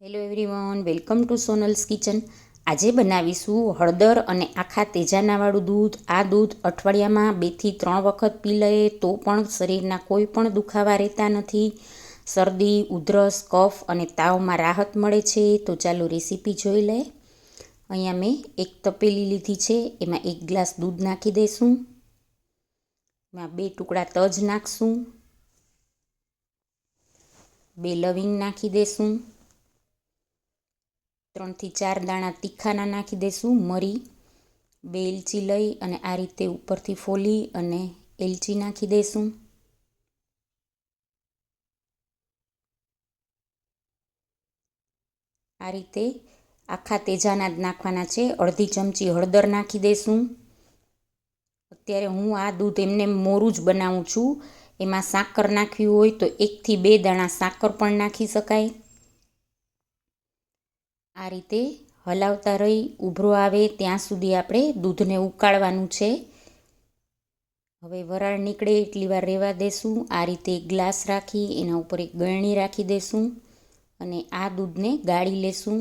Hello everyone, welcome to Sonal's kitchen. આજે બનાવીશું હળદર અને આખા તેજાનાવાળું દૂધ. આ દૂધ અઠવાડિયામાં 2 થી 3 વખત પી લઈએ તો પણ શરીરના કોઈ પણ દુખાવા રહેતા નથી. શરદી, ઉધરસ, કફ અને તાવમાં રાહત મળે છે. તો ચાલો રેસીપી જોઈ લઈએ. અહીંયા મેં એક તપેલી લીધી છે, એમાં 1 ગ્લાસ દૂધ નાખી દઈશું. એમાં 2 ટુકડા તજ નાખશું, 2 લવિંગ નાખી દઈશું, 3 થી 4 દાણા તીખાના નાખી દઈશું, મરી, 2 એલચી લઈ અને આ રીતે ઉપરથી ફોલી અને એલચી નાખી દઈશું. આ રીતે આખા તેજાના જ નાખવાના છે. અડધી ચમચી હળદર નાખી દઈશું. અત્યારે હું આ દૂધ એમને મોરું જ બનાવું છું. એમાં સાકર નાખવી હોય તો 1 થી 2 દાણા સાકર પણ નાખી શકાય. આ રીતે હલાવતા રહી ઉભરો આવે ત્યાં સુધી આપણે દૂધને ઉકાળવાનું છે. હવે વરાળ નીકળે એટલી વાર રહેવા દેશું. આ રીતે એક ગ્લાસ રાખી એના ઉપર એક ગળણી રાખી દેશું અને આ દૂધને ગાળી લેશું.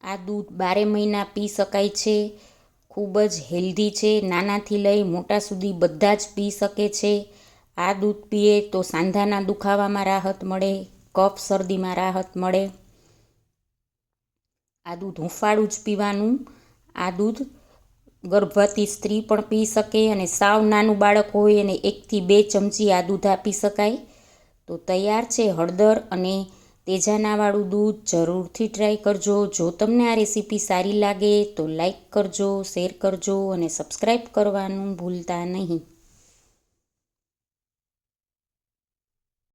આ દૂધ 12 મહિના પી શકાય છે. ખૂબ જ હેલ્ધી છે. નાનાથી લઈ મોટા સુધી બધા જ પી શકે છે. આ દૂધ પીએ તો સાંધાના દુખાવામાં રાહત મળે, કફ શરદીમાં રાહત મળે. આ દૂધ હુંફાળું જ પીવાનું. આ દૂધ ગર્ભવતી સ્ત્રી પણ પી શકે અને સાવ નાનું બાળક હોય એને 1 થી 2 ચમચી આ દૂધ આપી શકાય. તો તૈયાર છે હળદર અને તેજાનાવાળું દૂધ. જરૂરથી ટ્રાય કરજો. જો તમને આ રેસીપી સારી લાગે તો લાઈક કરજો, શેર કરજો અને સબસ્ક્રાઈબ કરવાનું ભૂલતા નહીં.